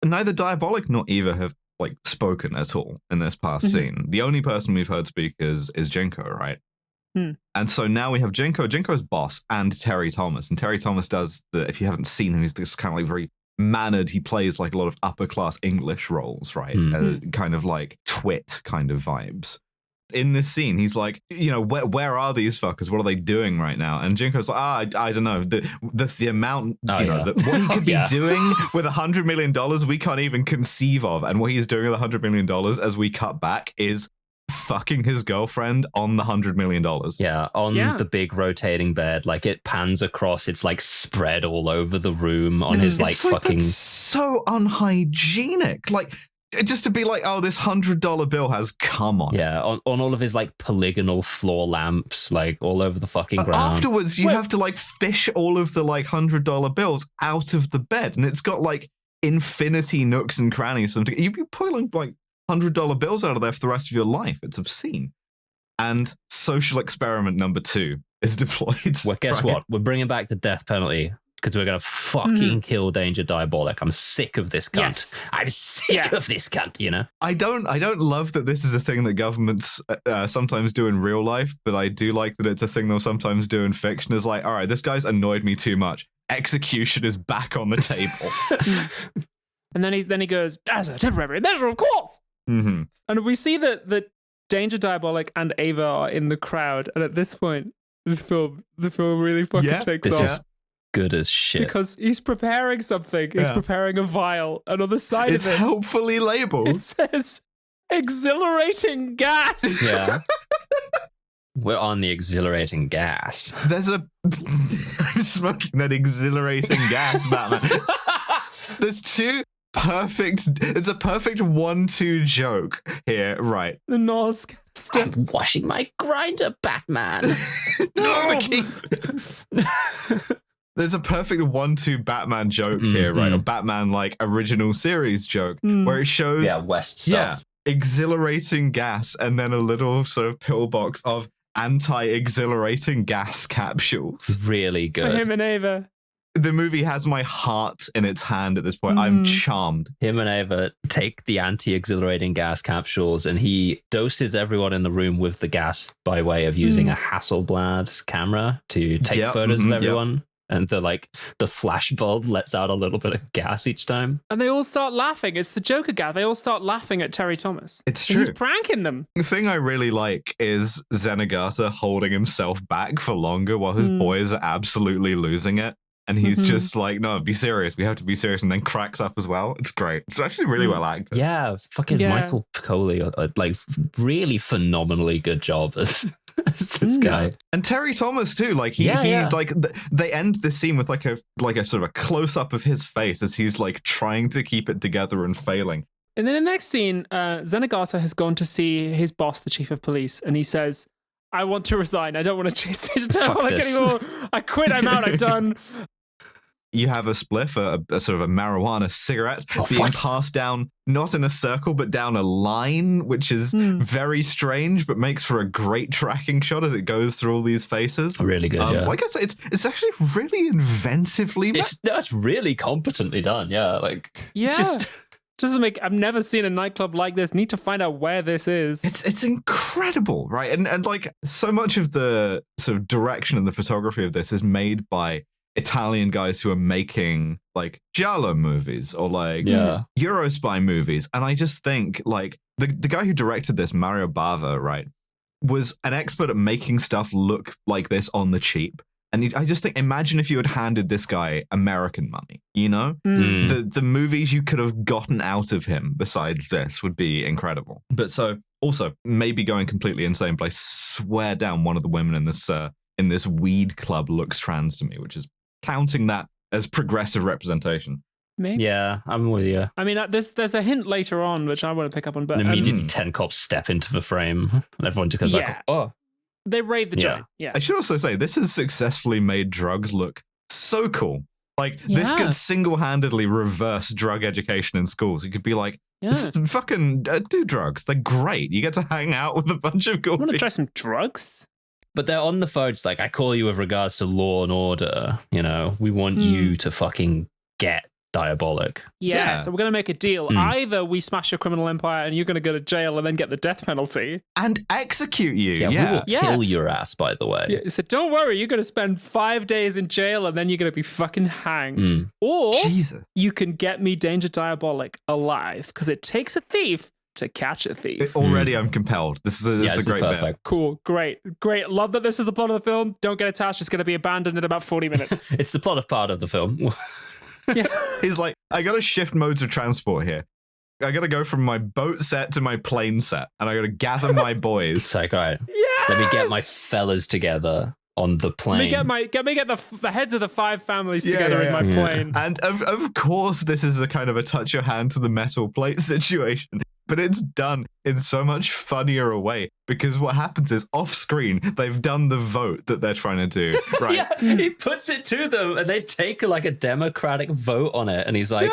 neither Diabolik nor Eva have like spoken at all in this past scene. The only person we've heard speak is Jinko, right? And so now we have Jinko's boss, and Terry Thomas. And Terry Thomas does if you haven't seen him, he's this kind of like very mannered. He plays like a lot of upper class English roles, right? Kind of like twit kind of vibes. In this scene, he's like, where are these fuckers? What are they doing right now? And Jinko's like, I don't know. The amount, what he could be doing with $100 million, we can't even conceive of. And what he's doing with $100 million as we cut back is fucking his girlfriend on the $100 million. Yeah, on the big rotating bed. Like it pans across, it's like spread all over the room on his like fucking. That's so unhygienic. Like, just to be like, oh, this $100 bill has come on. Yeah, on all of his like polygonal floor lamps, like all over the fucking ground. Afterwards, you have to like fish all of the like $100 bills out of the bed, and it's got like infinity nooks and crannies. You'd be pulling like $100 bills out of there for the rest of your life. It's obscene. And social experiment number 2 is deployed. Well, guess what? We're bringing back the death penalty because we're going to fucking kill Danger Diabolik. I'm sick of this cunt. Yes. I'm sick of this cunt, I don't love that this is a thing that governments sometimes do in real life, but I do like that it's a thing they'll sometimes do in fiction. Is like, all right, this guy's annoyed me too much. Execution is back on the table. And then he goes, as a temporary measure, of course. And we see that Danger Diabolik and Ava are in the crowd, and at this point, the film really fucking takes off. Is good as shit. Because he's preparing something. He's preparing a vial, and on the side of it, it's helpfully labeled. It says exhilarating gas. Yeah. We're on the exhilarating gas. I'm smoking that exhilarating gas, Batman. There's it's a perfect 1-2 joke here, right? The Norse step. I'm washing my grinder, Batman. There's a perfect 1-2 Batman joke here, right? A Batman like original series joke where it shows West stuff. Exhilarating gas, and then a little sort of pillbox of anti-exhilarating gas capsules. Really good. For him and Ava. The movie has my heart in its hand at this point. I'm charmed. Him and Ava take the anti-exhilarating gas capsules, and he doses everyone in the room with the gas by way of using a Hasselblad camera to take photos of everyone. And the flash bulb lets out a little bit of gas each time. And they all start laughing. It's the Joker guy. They all start laughing at Terry Thomas. It's true. He's pranking them. The thing I really like is Zenagata holding himself back for longer while his boys are absolutely losing it. And he's just like, no, be serious. We have to be serious. And then cracks up as well. It's great. It's actually really well acted. Yeah, Michael Piccoli, like really phenomenally good job as this guy. And Terry Thomas too. Like he like they end the scene with like a sort of a close up of his face as he's like trying to keep it together and failing. And then in the next scene, Zenagata has gone to see his boss, the chief of police, and he says, I want to resign. I don't want to chase Danger Diabolik anymore. I quit. I'm out. I'm done. You have a spliff, a sort of a marijuana cigarette being passed down, not in a circle, but down a line, which is very strange, but makes for a great tracking shot as it goes through all these faces. Really good, Like I said, it's actually really inventively It's really competently done, Doesn't make. I've never seen a nightclub like this. Need to find out where this is. It's incredible, right? And like so much of the sort of direction and the photography of this is made by Italian guys who are making like giallo movies or like Eurospy movies. And I just think like the guy who directed this, Mario Bava, right, was an expert at making stuff look like this on the cheap. And I just think, imagine if you had handed this guy American money, the movies you could have gotten out of him besides this would be incredible. But so also maybe going completely insane, but I swear down one of the women in this weed club looks trans to me, which is counting that as progressive representation. Maybe. Yeah, I'm with you. I mean, there's a hint later on, which I want to pick up on. But immediately 10 cops step into the frame and everyone just goes like, oh. They rave the joint. Yeah. I should also say, this has successfully made drugs look so cool. Like, this could single-handedly reverse drug education in schools. You could be like, fucking do drugs. They're great. You get to hang out with a bunch of cool people. Want to try some drugs? But they're on the phone. It's like, I call you with regards to law and order. We want you to fucking get Diabolik. Yeah, so we're going to make a deal. Either we smash your criminal empire and you're going to go to jail and then get the death penalty. And execute you. Yeah, we will kill your ass, by the way. Yeah, so don't worry, you're going to spend 5 days in jail and then you're going to be fucking hanged. Or you can get me Danger Diabolik alive, because it takes a thief to catch a thief. Already I'm compelled. This is a great bit. Cool, great. Love that this is the plot of the film. Don't get attached. It's going to be abandoned in about 40 minutes. It's the plot of part of the film. Yeah. He's like, I gotta shift modes of transport here. I gotta go from my boat set to my plane set, and I gotta gather my boys. It's like, all right, let me get my fellas together on the plane. Let me get the heads of the 5 families together in my plane. And of course, this is a kind of a touch your hand to the metal plate situation. But it's done in so much funnier a way, because what happens is off screen, they've done the vote that they're trying to do. Right. Yeah, he puts it to them and they take like a democratic vote on it. And he's like,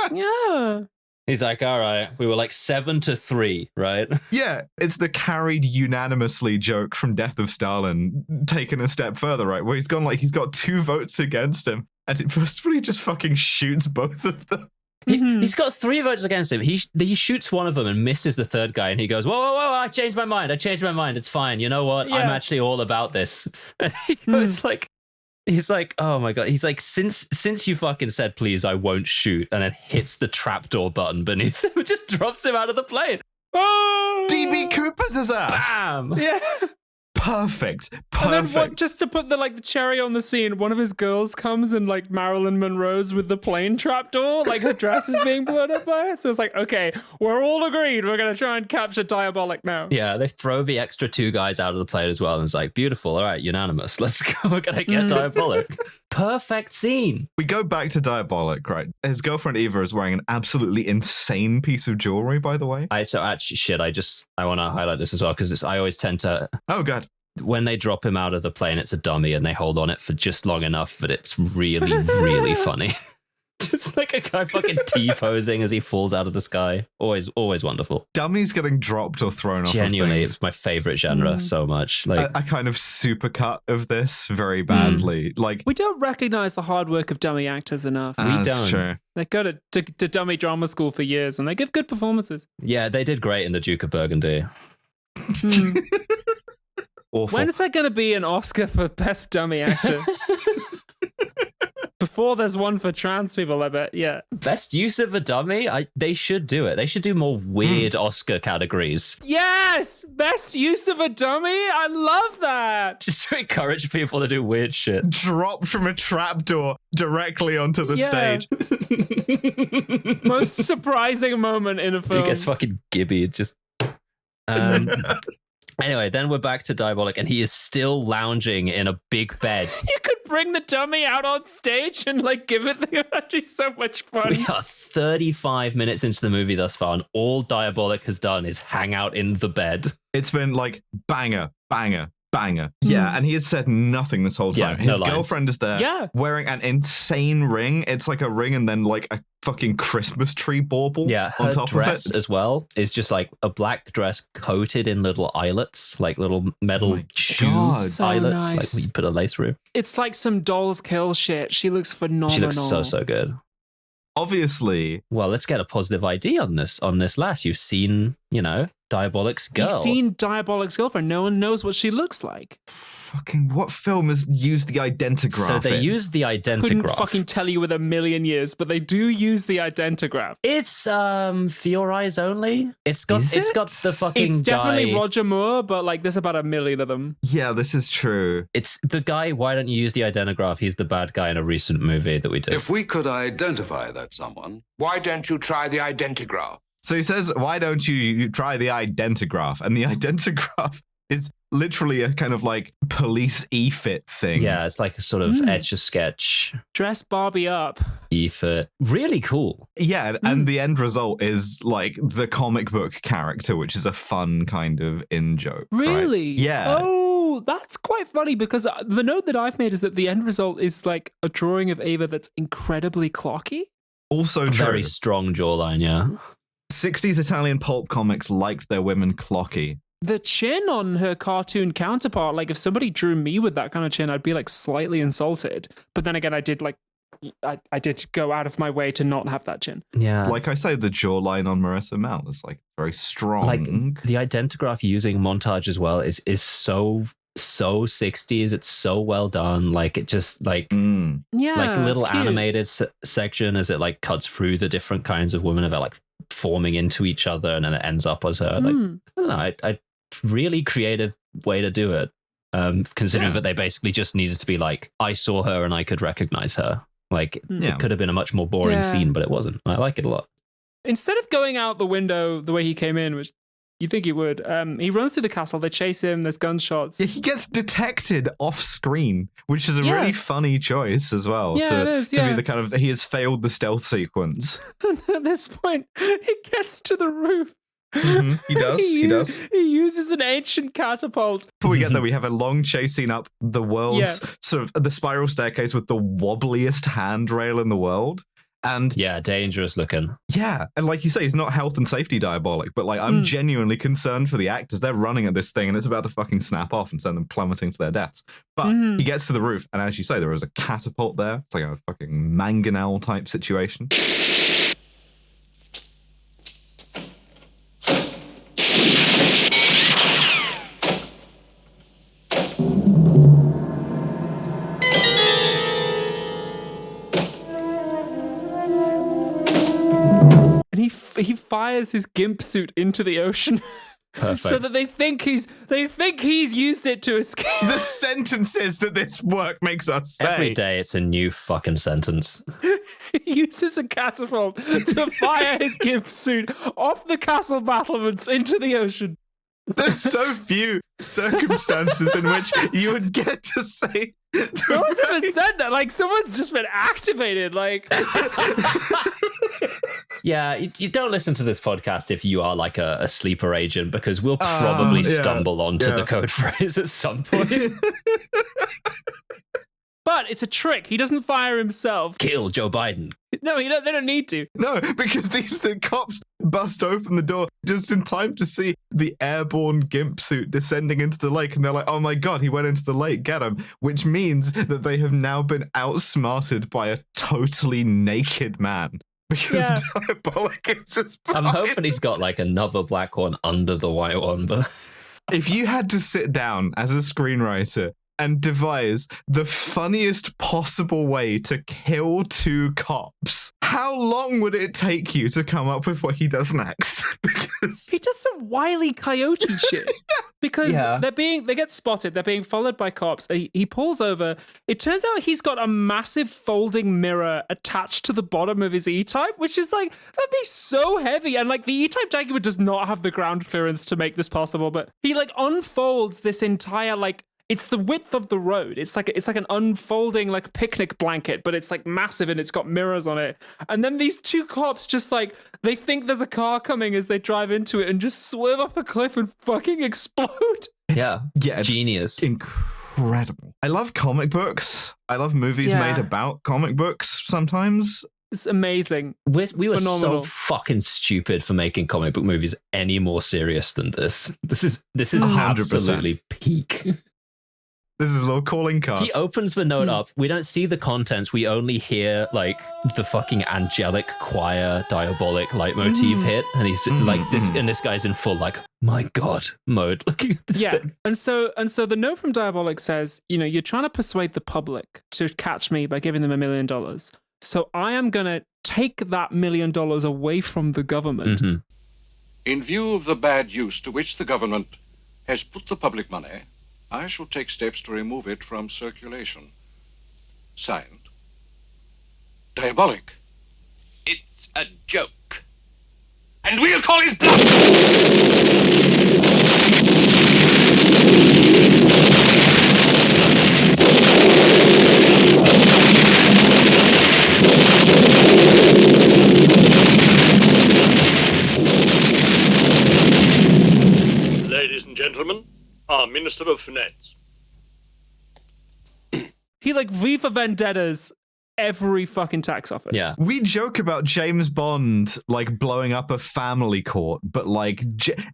He's like, all right, we were like 7-3, right? Yeah, it's the carried unanimously joke from Death of Stalin taken a step further, right? Where he's got 2 votes against him, and it firstly just fucking shoots both of them. He's got 3 votes against him. He shoots one of them and misses the third guy, and he goes, whoa, I changed my mind. It's fine. You know what? I'm actually all about this. And he goes he's like, oh my God. He's like, since you fucking said please, I won't shoot, and then hits the trapdoor button beneath him, just drops him out of the plane. Oh! DB Cooper's his ass. Bam! Yeah. Perfect. And then just to put the cherry on the scene, one of his girls comes and like Marilyn Monroe's with the plane trapdoor, like her dress is being blown up by it. So it's like, okay, we're all agreed. We're going to try and capture Diabolik now. Yeah, they throw the extra 2 guys out of the plane as well. And it's like, beautiful. All right, unanimous. Let's go. We're going to get Diabolik. Perfect scene. We go back to Diabolik, right? His girlfriend Eva is wearing an absolutely insane piece of jewelry, by the way. I want to highlight this as well, because I always tend to... Oh, God. When they drop him out of the plane, it's a dummy, and they hold on it for just long enough that it's really, really funny. Just like a guy fucking T-posing as he falls out of the sky. Always wonderful. Dummies getting dropped or thrown off. Genuinely, it's my favorite genre so much. Like a kind of supercut of this very badly. Like, we don't recognize the hard work of dummy actors enough. We don't. True. They go to dummy drama school for years, and they give good performances. Yeah, they did great in The Duke of Burgundy. Awful. When is there going to be an Oscar for Best Dummy Actor? Before there's one for trans people, I bet. Yeah. Best use of a dummy? They should do it. They should do more weird Oscar categories. Yes! Best use of a dummy? I love that. Just to encourage people to do weird shit. Dropped from a trapdoor directly onto the stage. Most surprising moment in a film. He gets fucking gibbied. Just... Anyway, then we're back to Diabolik, and he is still lounging in a big bed. You could bring the dummy out on stage and like give it the actually so much fun. We are 35 minutes into the movie thus far, and all Diabolik has done is hang out in the bed. It's been like banger, banger, banger. Yeah, and he has said nothing this whole time. His girlfriend is there wearing an insane ring. It's like a ring and then like a fucking Christmas tree bauble on top dress of it. As well is just like a black dress coated in little eyelets, like little metal shoes so eyelets, nice. like you put a lace through. It's like some Dolls Kill shit. She looks phenomenal. She looks so good. Obviously. Well, let's get a positive ID on this last. You've seen, Diabolik's girl. You've seen Diabolik's girlfriend. No one knows what she looks like. Fucking what film has used the identigraph? So they use the identigraph. Couldn't fucking tell you with a million years, but they do use the identigraph. It's for your eyes only. It's got the fucking It's definitely guy. Roger Moore, but like there's about a million of them. Yeah, this is true. It's the guy. Why don't you use the identigraph? He's the bad guy in a recent movie that we did. If we could identify that someone, why don't you try the identigraph? So he says, why don't you try the identigraph? And the identigraph is literally a kind of like police e-fit thing. Yeah, it's like a sort of etch-a-sketch. Dress Barbie up. E-fit. Really cool. Yeah, and the end result is like the comic book character, which is a fun kind of in-joke. Really? Right? Yeah. Oh, that's quite funny because the note that I've made is that the end result is like a drawing of Ava that's incredibly clocky. Also true. Very strong jawline, yeah. 60s Italian pulp comics liked their women clocky. The chin on her cartoon counterpart, like if somebody drew me with that kind of chin, I'd be like slightly insulted. But then again, I did like I did go out of my way to not have that chin. Yeah. Like I say, the jawline on Marissa Mel is like very strong. Like the identigraph using montage as well is so 60s. It's so well done. Like it just like like little animated section as it like cuts through the different kinds of women that like forming into each other, and then it ends up as her. Like I don't know, I really creative way to do it. Considering that they basically just needed to be like, I saw her and I could recognize her. Like it could have been a much more boring scene, but it wasn't. I like it a lot. Instead of going out the window the way he came in, which you think he would, he runs through the castle. They chase him. There's gunshots. Yeah, he gets detected off screen, which is a really funny choice as well. Yeah, it is, to be the kind of, he has failed the stealth sequence. At this point, he gets to the roof. He does. He uses an ancient catapult. Before we get there, we have a long chase scene up the world's sort of the spiral staircase with the wobbliest handrail in the world. And dangerous looking. Yeah, and like you say, he's not health and safety Diabolik, but like I'm genuinely concerned for the actors. They're running at this thing and it's about to fucking snap off and send them plummeting to their deaths. But he gets to the roof, and as you say, there is a catapult there. It's like a fucking mangonel type situation. He fires his gimp suit into the ocean. Perfect. So that they think he's used it to escape. The sentences that this work makes us say. Every day it's a new fucking sentence. He uses a catapult to fire his gimp suit off the castle battlements into the ocean. There's so few circumstances in which you would get to say. No one's ever said that. Like, someone's just been activated. Like, yeah, you don't listen to this podcast if you are like a sleeper agent, because we'll probably stumble onto the code phrase at some point. But it's a trick. He doesn't fire himself. Kill Joe Biden. No, they don't need to. No, because the cops bust open the door just in time to see the airborne gimp suit descending into the lake, and they're like, oh my god, he went into the lake, get him. Which means that they have now been outsmarted by a totally naked man. Because Diabolik is just I'm hoping he's got like another black one under the white one, but... If you had to sit down as a screenwriter and devise the funniest possible way to kill two cops, how long would it take you to come up with what he does next? Because he does some wily coyote shit. Because they get spotted, they're being followed by cops. He pulls over. It turns out he's got a massive folding mirror attached to the bottom of his E-Type, which is like, that'd be so heavy. And like the E-Type Jaguar does not have the ground clearance to make this possible, but he like unfolds this entire like, it's the width of the road. It's like an unfolding like picnic blanket, but it's like massive and it's got mirrors on it. And then these two cops just like, they think there's a car coming as they drive into it and just swerve off a cliff and fucking explode. It's genius. Incredible. I love comic books. I love movies made about comic books sometimes. It's amazing. We were so fucking stupid for making comic book movies any more serious than this. This is 100%. Absolutely peak. This is a little calling card. He opens the note up. We don't see the contents. We only hear like the fucking angelic choir Diabolik leitmotif hit, and he's like this, and this guy's in full like, my god mode looking at this thing. And so the note from Diabolik says, you know, you're trying to persuade the public to catch me by giving them $1 million. So I am gonna take that $1 million away from the government. In view of the bad use to which the government has put the public money, I shall take steps to remove it from circulation. Signed, Diabolik. It's a joke. And we'll call his bluff! Ladies and gentlemen, our Minister of Finance. He like V for Vendettas every fucking tax office. Yeah. We joke about James Bond like blowing up a family court, but like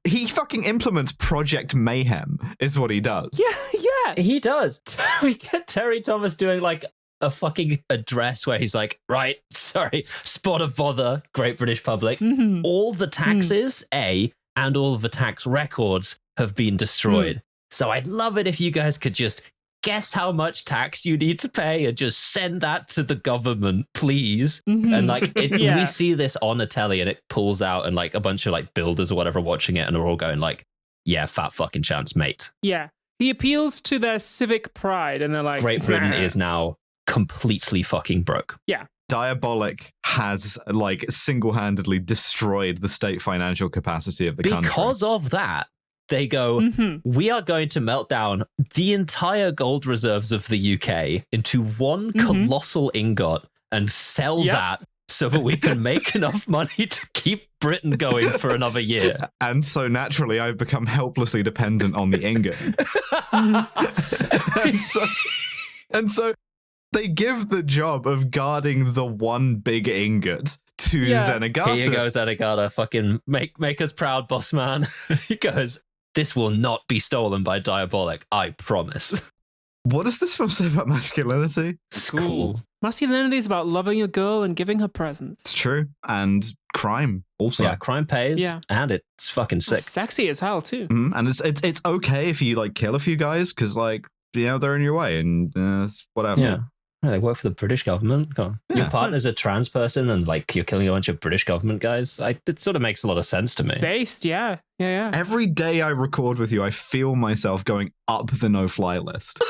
he fucking implements Project Mayhem is what he does. Yeah, he does. We get Terry Thomas doing like a fucking address where he's like, right, sorry, spot of bother, great British public. All the taxes, and all the tax records have been destroyed. So I'd love it if you guys could just guess how much tax you need to pay and just send that to the government, please. And like we see this on a telly and it pulls out and like a bunch of like builders or whatever watching it and are all going like, yeah, fat fucking chance, mate. Yeah. He appeals to their civic pride and they're like, Great Britain is now completely fucking broke. Yeah. Diabolik has like single-handedly destroyed the state financial capacity of the country. Because of that, they go, we are going to melt down the entire gold reserves of the UK into one colossal ingot and sell that so that we can make enough money to keep Britain going for another year. And so naturally, I've become helplessly dependent on the ingot. and so they give the job of guarding the one big ingot to Zenagata. Here you go, Zenagata. Fucking make us proud, boss man. He goes, this will not be stolen by Diabolik, I promise. What does this film say about masculinity? It's cool. Masculinity is about loving a girl and giving her presents. It's true. And crime also. Yeah, crime pays, and it's fucking sick. It's sexy as hell, too. And it's okay if you like kill a few guys, because like, you know, they're in your way and whatever. Yeah. They work for the British government. Go on. Yeah. Your partner's a trans person and like you're killing a bunch of British government guys. It sort of makes a lot of sense to me. Based, yeah. Every day I record with you, I feel myself going up the no-fly list.